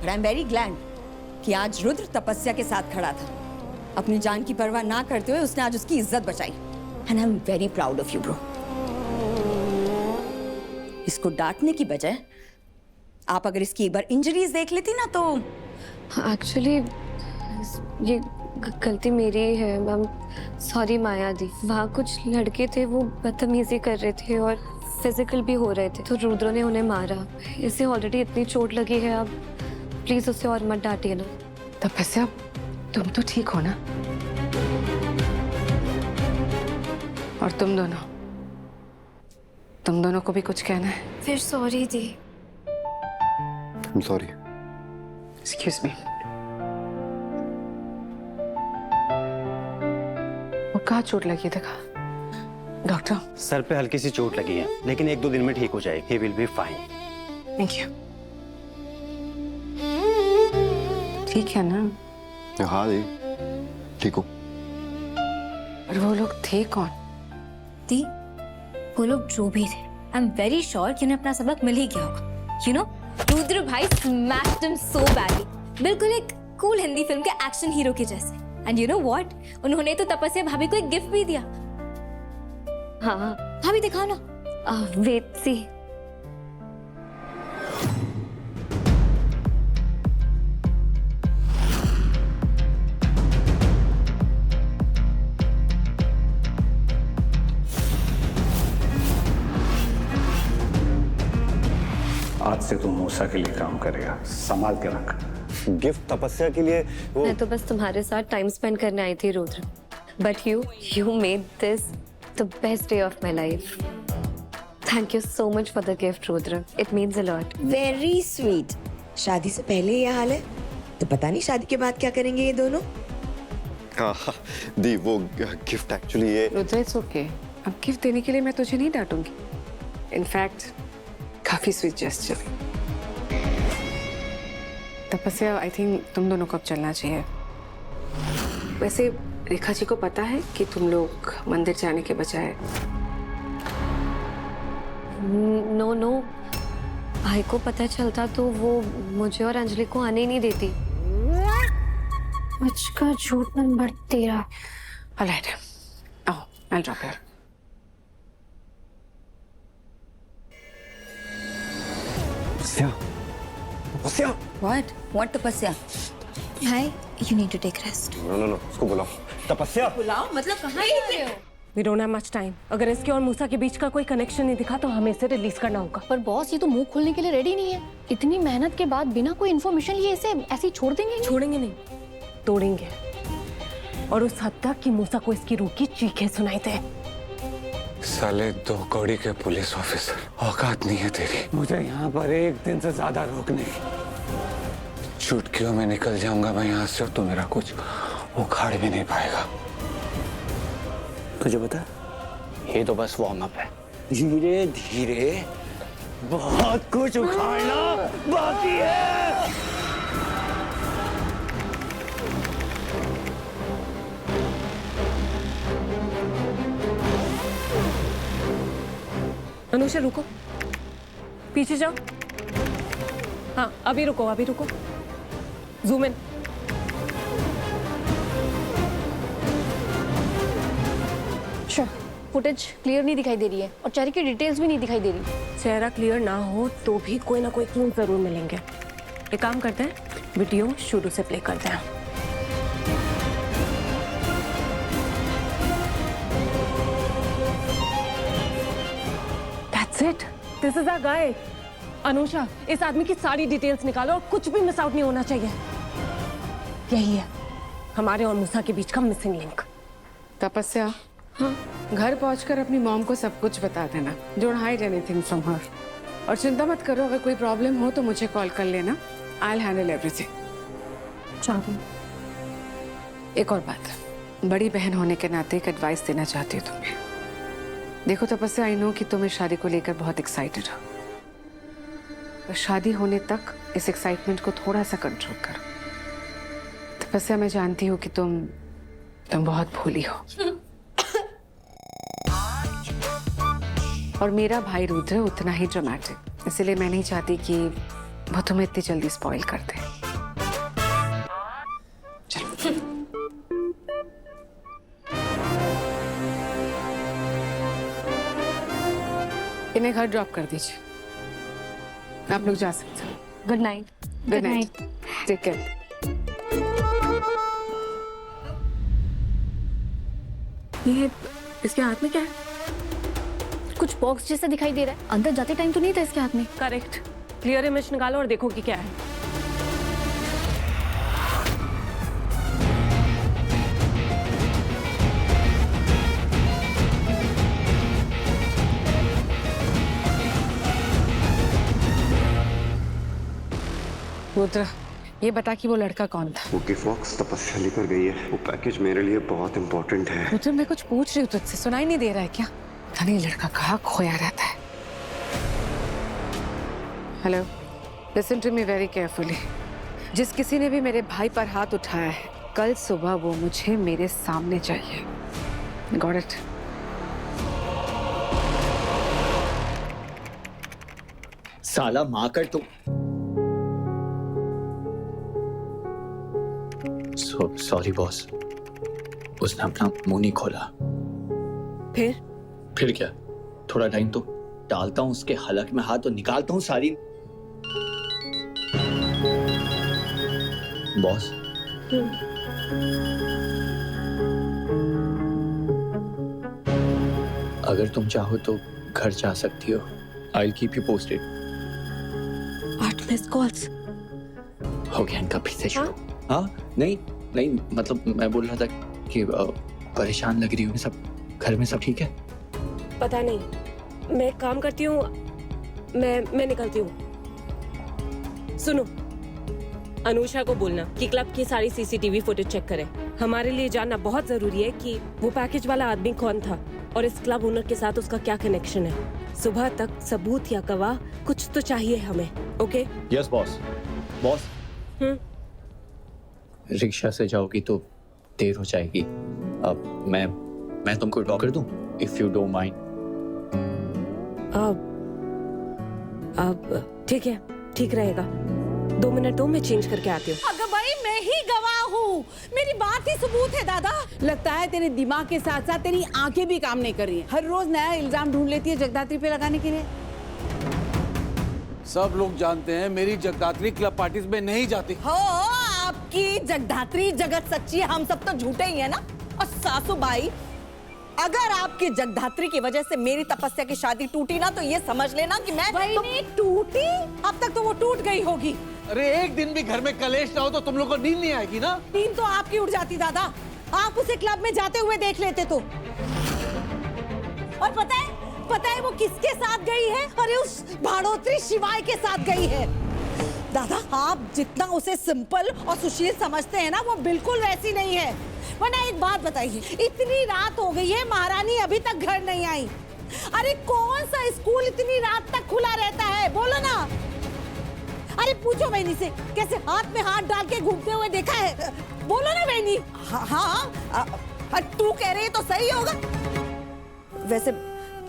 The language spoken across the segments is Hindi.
But I am very glad कि आज रुद्र तपस्या के साथ खड़ा था। अपनी जान की परवाह ना करते हुए उसने आज उसकी इज्जत बचाई and I am very proud of you bro. इसको डांटने की बजाय आप अगर इसकी एक बार इंजरीज देख लेती ना तो। एक्चुअली ये गलती मेरी ही है मैम, सॉरी माया दी। वहाँ कुछ लड़के थे, वो बदतमीजी कर रहे थे और फिजिकल भी हो रहे थे, तो रुद्र ने उन्हें मारा। इसे ऑलरेडी इतनी चोट लगी है, अब प्लीज उसे और मत डांटिए ना। तपस्या, तुम तो ठीक हो ना? और तुम दोनों को भी कुछ कहना है? फिर sorry the. I'm sorry. Excuse me. वो कहाँ चोट लगी है, देखा? डॉक्टर? सर पे हल्की सी चोट लगी है, लेकिन 1-2 दिन में ठीक हो जाएगी। He will be fine. Thank you. ठीक है ना? हाँ दी, ठीक हो। और वो लोग थे कौन? दी, वो लोग जो भी थे, आई एम वेरी श्योर कि उन्हें अपना सबक मिल ही गया होगा। यू नो, रुद्र भाई स्मैश्ड हिम सो बैडली, बिल्कुल एक कूल हिंदी फिल्म के एक्शन हीरो के जैसे। एंड यू नो व्हाट, उन्होंने तो तपस्या भाभी को एक गिफ्ट भी दिया। हाँ, भाभी दिखाओ ना। वेट सी। आज से तू मूसा के लिए काम करेगा, संभाल के रख। गिफ्ट तपस्या के लिए वो मैं तो बस तुम्हारे साथ टाइम स्पेंड करने आई थी Rudra, but you made this the best day of my life. Thank you so much for the gift Rudra, it means a lot. Very sweet. शादी से पहले ये हाल है तो पता नहीं शादी के बाद क्या करेंगे ये दोनों। हाँ हाँ, दी वो गिफ्ट एक्चुअली ये रुद्र, इट्स ओके। अब गिफ्ट देने के लिए मैं तुझे नहीं डांटूंगी। इनफैक्ट काफी स्वीट जेस्चर। तपस्या, आई थिंक तुम दोनों को अब चलना चाहिए। वैसे रेखा जी को पता है कि तुम लोग मंदिर जाने के बजाय? नो, भाई को पता चलता तो वो मुझे और अंजलि को आने ही नहीं देती। मुझ का झूठ नंबर 13। ऑलराइट, आओ, I drop here. Tapasya. What Tapasya? भाई, you need to take rest. No, उसको बुलाओ। तपस्या। बुलाओ मतलब कहाँ जा रहे हो? We don't have much time. अगर इसके और मूसा के बीच का कोई कनेक्शन नहीं दिखा तो हमें इसे रिलीज करना होगा। पर बॉस, ये तो मुंह खोलने के लिए रेडी नहीं है। इतनी मेहनत के बाद बिना कोई इन्फॉर्मेशन लिए इसे ऐसे ही छोड़ देंगे? छोड़ेंगे नहीं, तोड़ेंगे, और उस हद तक कि मूसा को इसकी रूह की चीखें सुनाई दे। साले 2 कौड़ी के पुलिस ऑफिसर, औकात नहीं है तेरी। मुझे यहाँ पर 1 दिन से ज्यादा रोकने की। चुटकियों में निकल जाऊंगा मैं यहाँ से और तू मेरा कुछ उखाड़ भी नहीं पाएगा। तुझे पता, ये तो बस वार्म अप है। धीरे धीरे बहुत कुछ उखाड़ना बाकी है। अनुषा रुको, पीछे जाओ। हाँ, अभी रुको। Zoom in. फुटेज क्लियर नहीं दिखाई दे रही है और चेहरे की डिटेल्स भी नहीं दिखाई दे रही। चेहरा क्लियर ना हो तो भी कोई ना कोई क्लू जरूर मिलेंगे। एक काम करते हैं, वीडियो शुरू से प्ले करते हैं। That's it. This is our guy. Anusha, इस आदमी की सारी डिटेल्स निकालो और कुछ भी मिस आउट नहीं होना चाहिए। यही है हमारे और मूसा के बीच का मिसिंग लिंक। तपस्या, हाँ, घर पहुंचकर अपनी मॉम को सब कुछ बता देना। Don't hide anything from her. और चिंता मत करो, अगर कोई प्रॉब्लम हो तो मुझे कॉल कर लेना। I will handle everything. एक और बात, बड़ी बहन होने के नाते एक एडवाइस देना चाहती हूँ तुम्हें। देखो तपस्या, आई नो कि तुम इस शादी को लेकर बहुत एक्साइटेड हो, पर शादी होने तक इस एक्साइटमेंट को थोड़ा सा कंट्रोल करो। तपस्या, मैं जानती हूँ कि तुम बहुत भोली हो, और मेरा भाई रुद्र उतना ही ड्रामेटिक। इसलिए मैं नहीं चाहती कि वो तुम्हें इतनी जल्दी स्पॉइल कर दे। चलो इन्हें घर ड्रॉप कर दीजिए, आप लोग जा सकते हो। Good night. Good night, take care. ये इसके हाथ में क्या है? कुछ बॉक्स जैसा दिखाई दे रहा है। अंदर जाते टाइम तो नहीं था इसके हाथ में। करेक्ट। क्लियर इमेज निकालो और देखो कि क्या है। रुद्र, ये बता कि वो लड़का कौन था? वो गिफ्ट बॉक्स तपस्या लेकर गई है। वो पैकेज मेरे लिए बहुत इंपॉर्टेंट है। रुद्र, मैं कुछ पूछ रही हूँ तुझसे, सुनाई नहीं दे रहा है क्या? पता नहीं लड़का कहाँ खोया रहता है। Hello, listen to me very carefully. जिस किसी ने भी मेरे भाई पर हाथ उठाया है, कल सुबह वो मुझे मेरे सामने चाहिए। Got it? साला माँ कर तू। सॉरी बॉस, उसने अपना मुंह नहीं खोला। फिर क्या? थोड़ा टाइम तो डालता हूँ उसके हलक में हाथ और निकालता हूँ सारी। बॉस, अगर तुम चाहो तो घर जा सकती हो। I will keep you posted. 8 miss calls हो गया इनका फिर से शुरू। हाँ नहीं नहीं, मतलब मैं बोल रहा था कि परेशान लग रही हूँ। सब घर में सब ठीक है? पता नहीं, मैं काम करती हूँ। मैं निकलती हूँ। सुनो, अनुषा को बोलना कि क्लब की सारी सीसीटीवी फुटेज चेक करे। हमारे लिए जानना बहुत जरूरी है कि वो पैकेज वाला आदमी कौन था और इस क्लब ओनर के साथ उसका क्या कनेक्शन है। सुबह तक सबूत या गवाह कुछ तो चाहिए हमें। Okay? Yes boss. Boss, rickshaw से जाओगी तो देर हो जाएगी। अब मैं तुमको ड्रॉप कर दूं, इफ यू डोंट माइंड। अब ठीक है, ठीक रहेगा। 2 मिनट दो, मैं चेंज करके आती हूँ। अगर भाई मैं ही गवाह हूँ, मेरी बात ही सबूत है दादा। लगता है तेरे दिमाग के साथ साथ तेरी आंखें भी काम नहीं कर रही हैं। हर रोज नया इल्जाम ढूंढ लेती है जगदात्री पे लगाने के लिए। सब लोग जानते हैं मेरी जगदात्री क्लब पार्टीज में नहीं जाती। हो, आपकी जगदात्री जगत सच्ची है, हम सब तो झूठे ही है ना। और सासू बाई, अगर आपकी जगदात्री की वजह से मेरी तपस्या की शादी टूटी ना, तो ये समझ लेना कि मैं टूटी। अब तक तो वो टूट गई होगी। अरे एक दिन भी घर में कलेश ना हो तो तुम लोग को नींद नहीं आएगी ना? नींद तो आपकी उड़ जाती दादा, आप उसे क्लब में जाते हुए देख लेते तो। और पता है वो किसके साथ गई है? अरे उस भाड़ोत्री शिवाय के साथ गई है। दादा, आप जितना उसे सिंपल और सुशील समझते हैं ना, वो बिल्कुल वैसी नहीं है। वरना एक बात बताइए, इतनी रात हो गई है, महारानी अभी तक घर नहीं आई। अरे कौन सा स्कूल इतनी रात तक खुला रहता है, बोलो ना। अरे पूछो वैनी से, कैसे हाथ में हाथ डाल के घूमते हुए देखा है? बोलो ना वैनी। हाँ, तू कह रही है तो सही होगा। वैसे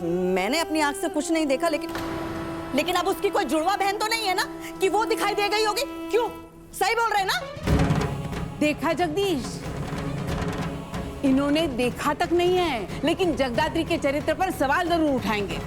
मैंने अपनी आंख से कुछ नहीं देखा, लेकिन अब उसकी कोई जुड़वा बहन तो नहीं है ना कि वो दिखाई दे गई होगी? क्यों, सही बोल रहे ना? देखा जगदीश, इन्होंने देखा तक नहीं है, लेकिन जगदात्री के चरित्र पर सवाल जरूर उठाएंगे।